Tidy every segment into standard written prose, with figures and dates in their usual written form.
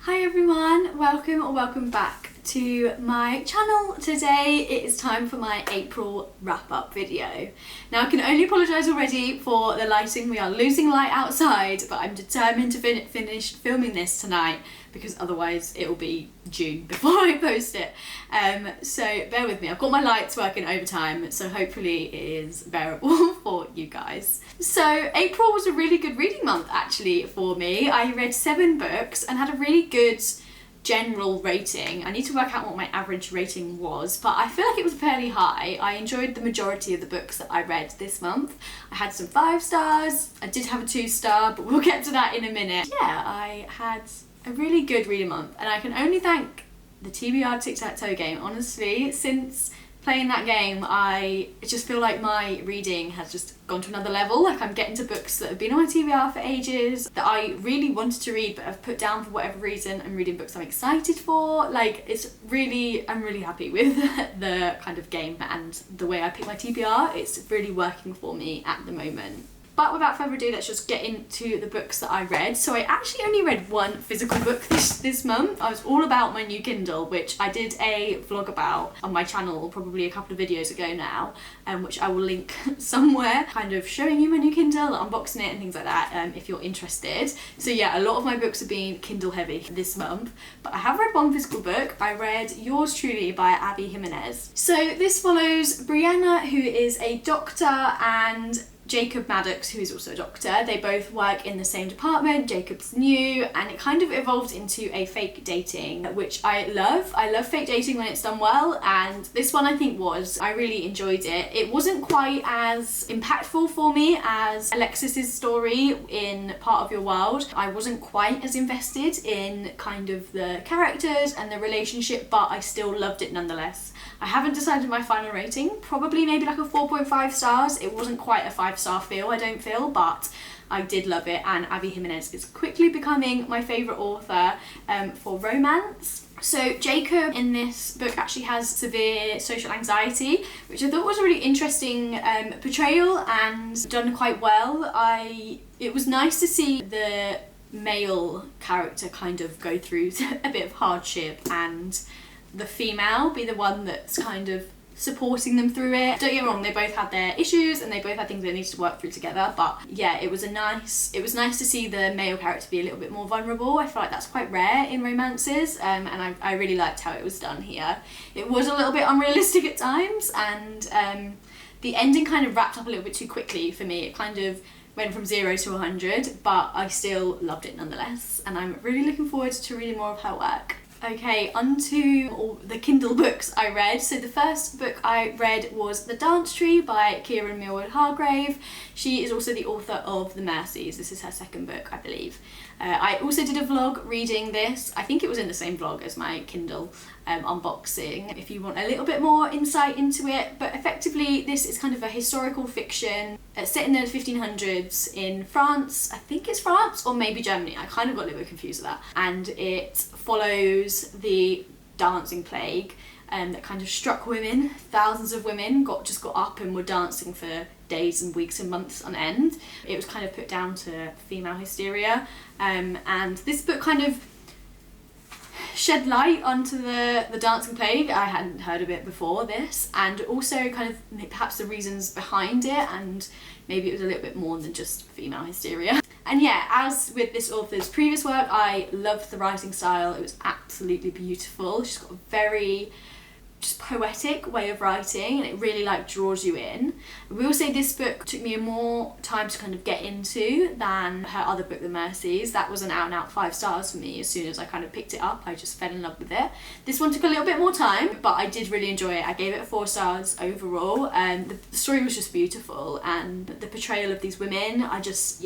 Hi everyone, welcome or welcome back to my channel. Today it is time for my April wrap-up video. Now I can only apologise already for the lighting. We are losing light outside, but I'm determined to finish filming this tonight because otherwise it will be June before I post it. So bear with me. I've got my lights working overtime, so hopefully it is bearable for you guys. So April was a really good reading month actually for me. I read 7 books and had a really good general rating. I need to work out what my average rating was, but I feel like it was fairly high. I enjoyed the majority of the books that I read this month. I had some 5 stars, I did have a 2-star, but we'll get to that in a minute. Yeah, I had a really good reading month, and I can only thank the TBR tic-tac-toe game. Honestly, since playing that game, I just feel like my reading has just gone to another level. Like I'm getting to books that have been on my TBR for ages, that I really wanted to read but have put down for whatever reason. I'm reading books I'm excited for. Like I'm really happy with the kind of game and the way I pick my TBR. It's really working for me at the moment. But without further ado, let's just get into the books that I read. So I actually only read 1 physical book this month. I was all about my new Kindle, which I did a vlog about on my channel probably a couple of videos ago now, which I will link somewhere, kind of showing you my new Kindle, unboxing it and things like that, if you're interested. So yeah, a lot of my books have been Kindle heavy this month, but I have read 1 physical book. I read Yours Truly by Abby Jimenez. So this follows Brianna, who is a doctor, and Jacob Maddox, who is also a doctor. They both work in the same department. Jacob's new, and it kind of evolved into a fake dating, which I love. I love fake dating when it's done well, and this one I think was. I really enjoyed it. It wasn't quite as impactful for me as Alexis's story in Part of Your World. I wasn't quite as invested in kind of the characters and the relationship, but I still loved it nonetheless. I haven't decided my final rating, probably maybe like a 4.5 stars. It wasn't quite a 5-star feel, I don't feel, but I did love it, and Abby Jimenez is quickly becoming my favourite author for romance. So Jacob in this book actually has severe social anxiety, which I thought was a really interesting portrayal and done quite well. It was nice to see the male character kind of go through a bit of hardship and the female be the one that's kind of supporting them through it. Don't get me wrong, they both had their issues and they both had things they needed to work through together, but yeah, it was nice to see the male character be a little bit more vulnerable. I feel like that's quite rare in romances, and I really liked how it was done here. It was a little bit unrealistic at times, and the ending kind of wrapped up a little bit too quickly for me. It kind of went from 0 to 100, but I still loved it nonetheless, and I'm really looking forward to reading more of her work. Okay, onto all the Kindle books I read. So the first book I read was The Dance Tree by Kieran Millward Hargrave. She is also the author of The Mercies. This is her 2nd book, I believe. I also did a vlog reading this. I think it was in the same vlog as my Kindle unboxing, if you want a little bit more insight into it. But effectively, this is kind of a historical fiction set in the 1500s in France. I think it's France or maybe Germany. I kind of got a little bit confused with that. And it follows the dancing plague that kind of struck women. Thousands of women got up and were dancing for days and weeks and months on end. It was kind of put down to female hysteria, and this book kind of shed light onto the dancing plague. I hadn't heard of it before this, and also kind of perhaps the reasons behind it, and maybe it was a little bit more than just female hysteria. And yeah, as with this author's previous work, I loved the writing style. It was absolutely beautiful. She's got a very just poetic way of writing, and it really like draws you in. I will say this book took me more time to kind of get into than her other book, The Mercies. That was an out and out 5 stars for me. As soon as I kind of picked it up, I just fell in love with it. This one took a little bit more time, but I did really enjoy it. I gave it 4 stars overall, and the story was just beautiful, and the portrayal of these women, I just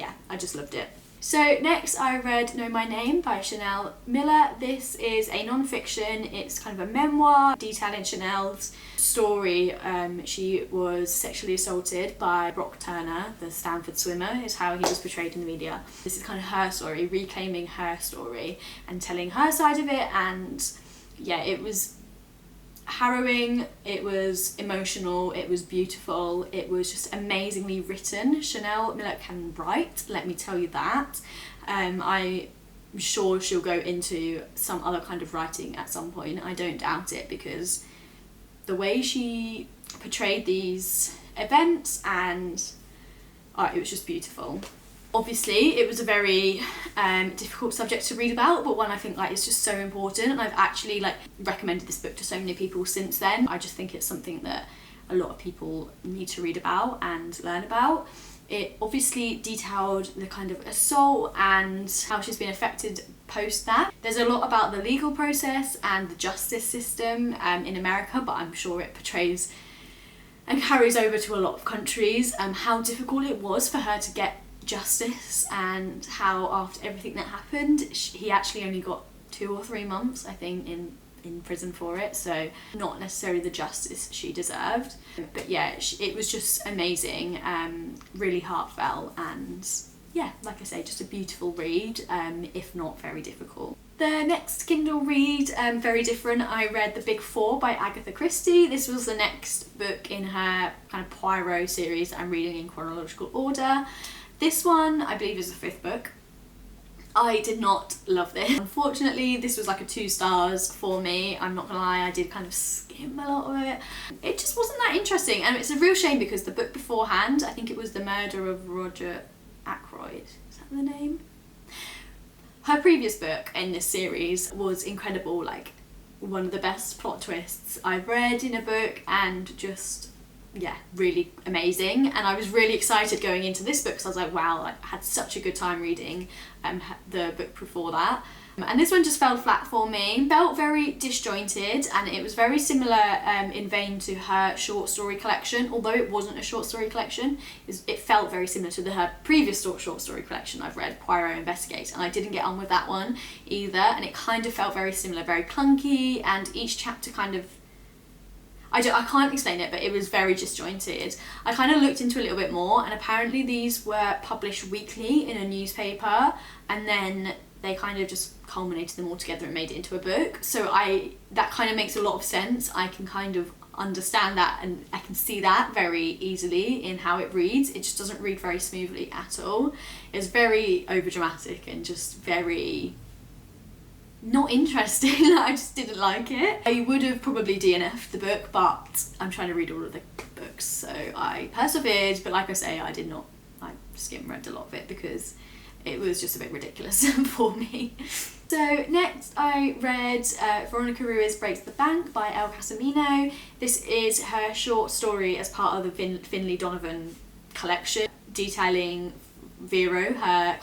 loved it. So next I read Know My Name by Chanel Miller. This is a non-fiction. It's kind of a memoir detailing Chanel's story. She was sexually assaulted by Brock Turner, the Stanford swimmer, is how he was portrayed in the media. This is kind of her story, reclaiming her story and telling her side of it, and yeah, it was harrowing, it was emotional, it was beautiful, it was just amazingly written. Chanel Miller can write, let me tell you that. I I'm sure she'll go into some other kind of writing at some point. I don't doubt it, because the way she portrayed these events, and it was just beautiful. Obviously, it was a very difficult subject to read about, but one I think like is just so important, and I've actually like recommended this book to so many people since then. I just think it's something that a lot of people need to read about and learn about. It obviously detailed the kind of assault and how she's been affected post that. There's a lot about the legal process and the justice system in America, but I'm sure it portrays and carries over to a lot of countries, how difficult it was for her to get justice, and how after everything that happened, he actually only got 2 or 3 months, I think, in prison for it, so not necessarily the justice she deserved. But yeah, it was just amazing, really heartfelt, and yeah, like I say, just a beautiful read, if not very difficult. The next Kindle read, very different. I read The Big Four by Agatha Christie. This was the next book in her kind of Poirot series that I'm reading in chronological order. This one, I believe, is the 5th book. I did not love this. Unfortunately, this was like a 2 stars for me. I'm not gonna lie, I did kind of skim a lot of it. It just wasn't that interesting, and it's a real shame because the book beforehand, I think it was The Murder of Roger Ackroyd. Is that the name? Her previous book in this series was incredible, like one of the best plot twists I've read in a book, and just, yeah, really amazing. And I was really excited going into this book because I was like, wow, I had such a good time reading the book before that. And this one just fell flat for me. Felt very disjointed, and it was very similar in vein to her short story collection, although it wasn't a short story collection. It felt very similar to her previous short story collection I've read, Poirot Investigates, and I didn't get on with that one either, and it kind of felt very similar, very clunky, and each chapter kind of, I can't explain it, but it was very disjointed. I kind of looked into a little bit more, and apparently these were published weekly in a newspaper, and then they kind of just culminated them all together and made it into a book. So that kind of makes a lot of sense. I can kind of understand that, and I can see that very easily in how it reads. It just doesn't read very smoothly at all. It's very overdramatic and just very not interesting. I just didn't like it. I would have probably DNF'd the book, but I'm trying to read all of the books, so I persevered. But like I say, I skim read a lot of it because it was just a bit ridiculous for me. So next I read Veronica Ruiz Breaks the Bank by Elle Casamino. This is her short story as part of the Finlay Donovan collection, detailing Vero, her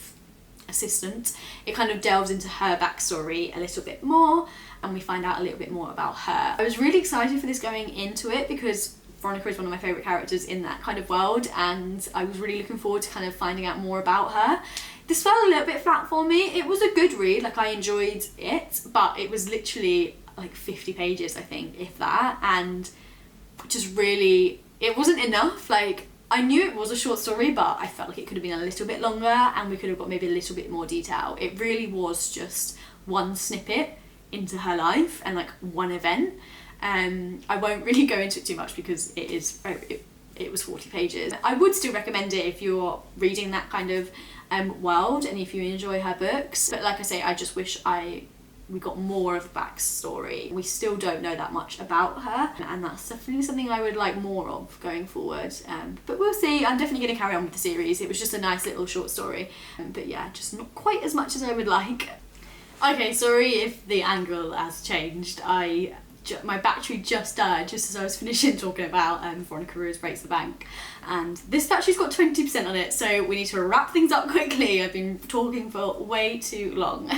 assistant. It kind of delves into her backstory a little bit more, and we find out a little bit more about her. I was really excited for this going into it because Veronica is one of my favourite characters in that kind of world, and I was really looking forward to kind of finding out more about her. This felt a little bit flat for me. It was a good read, like I enjoyed it, but it was literally like 50 pages, I think, if that, and just really, it wasn't enough. Like, I knew it was a short story, but I felt like it could have been a little bit longer, and we could have got maybe a little bit more detail. It really was just one snippet into her life and like one event. I won't really go into it too much because it was 40 pages. I would still recommend it if you're reading that kind of world and if you enjoy her books, but like I say, I just wish we got more of the backstory. We still don't know that much about her, and that's definitely something I would like more of going forward, but we'll see. I'm definitely going to carry on with the series. It was just a nice little short story, but yeah, just not quite as much as I would like. Okay, sorry if the angle has changed. My battery just died just as I was finishing talking about Veronica Ruiz Breaks the Bank, and this battery's got 20% on it, so we need to wrap things up quickly. I've been talking for way too long.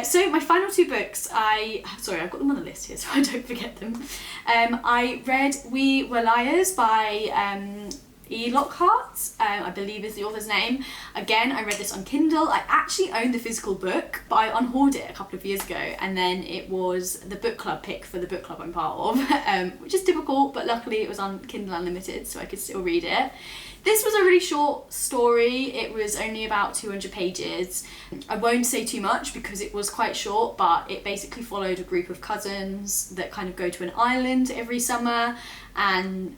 So my final 2 books, sorry, I've got them on the list here so I don't forget them. I read We Were Liars by E. Lockhart, I believe is the author's name. Again, I read this on Kindle. I actually owned the physical book, but I unhoarded it a couple of years ago, and then it was the book club pick for the book club I'm part of, which is typical, but luckily it was on Kindle Unlimited, so I could still read it. This was a really short story. It was only about 200 pages. I won't say too much because it was quite short, but it basically followed a group of cousins that kind of go to an island every summer, and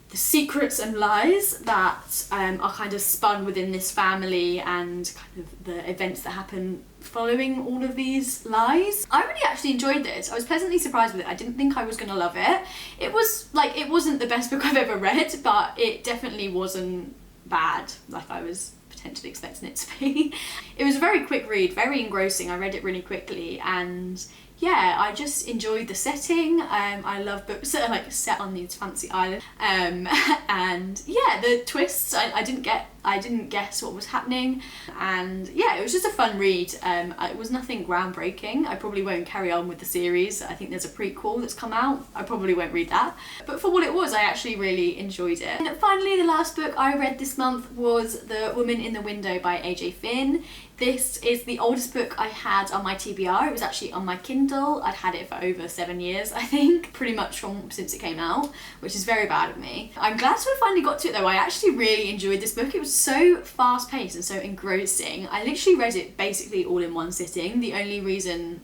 the secrets and lies that are kind of spun within this family, and kind of the events that happen following all of these lies. I really actually enjoyed this. I was pleasantly surprised with it. I didn't think I was gonna love it. It wasn't the best book I've ever read, but it definitely wasn't bad like I was potentially expecting it to be. It was a very quick read, very engrossing. I read it really quickly, and yeah, I just enjoyed the setting. I love books that are like set on these fancy islands. And yeah, the twists, I didn't guess what was happening. And yeah, it was just a fun read. It was nothing groundbreaking. I probably won't carry on with the series. I think there's a prequel that's come out. I probably won't read that. But for what it was, I actually really enjoyed it. And finally, the last book I read this month was The Woman in the Window by AJ Finn. This is the oldest book I had on my TBR. It was actually on my Kindle. I'd had it for over 7 years, I think, pretty much since it came out, which is very bad of me. I'm glad to have finally got to it though. I actually really enjoyed this book. It was so fast paced and so engrossing. I literally read it basically all in one sitting. The only reason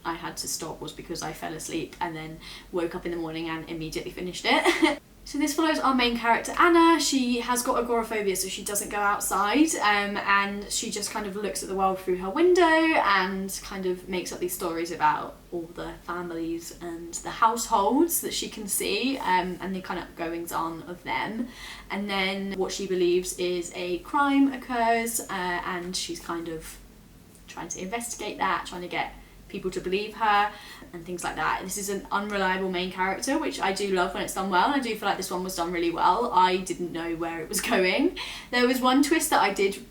I had to stop was because I fell asleep and then woke up in the morning and immediately finished it. So this follows our main character Anna. She has got agoraphobia, so she doesn't go outside, and she just kind of looks at the world through her window and kind of makes up these stories about all the families and the households that she can see, and the kind of goings on of them. And then what she believes is a crime occurs, and she's kind of trying to investigate that, trying to get people to believe her and things like that. This is an unreliable main character, which I do love when it's done well, and I do feel like this one was done really well. I didn't know where it was going. There was one twist that I did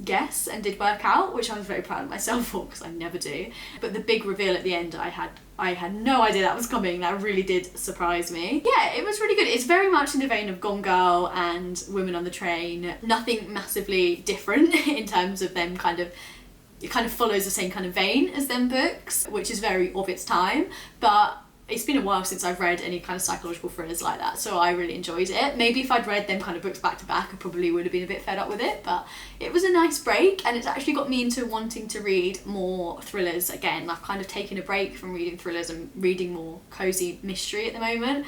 guess and did work out, which I was very proud of myself for, because I never do. But the big reveal at the end, I had no idea that was coming. That really did surprise me. Yeah, it was really good. It's very much in the vein of Gone Girl and Women on the Train. Nothing massively different in terms of them it kind of follows the same kind of vein as them books, which is very of its time, but it's been a while since I've read any kind of psychological thrillers like that, so I really enjoyed it. Maybe if I'd read them kind of books back to back, I probably would have been a bit fed up with it, but it was a nice break, and it's actually got me into wanting to read more thrillers again. I've kind of taken a break from reading thrillers and reading more cozy mystery at the moment,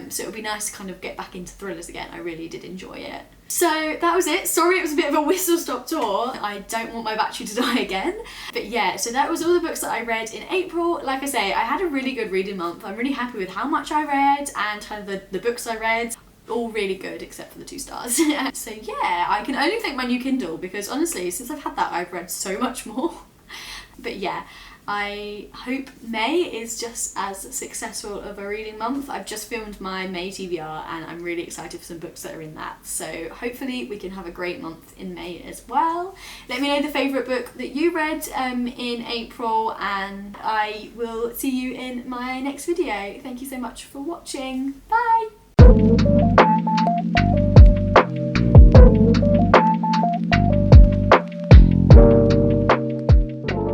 so it would be nice to kind of get back into thrillers again. I really did enjoy it. So that was it. Sorry it was a bit of a whistle-stop tour. I don't want my battery to die again. But yeah, so that was all the books that I read in April. Like I say, I had a really good reading month. I'm really happy with how much I read and kind of the books I read. All really good except for the 2 stars. So yeah, I can only thank my new Kindle, because honestly, since I've had that, I've read so much more. But yeah, I hope May is just as successful of a reading month. I've just filmed my May TBR and I'm really excited for some books that are in that. So hopefully we can have a great month in May as well. Let me know the favourite book that you read in April, and I will see you in my next video. Thank you so much for watching. Bye!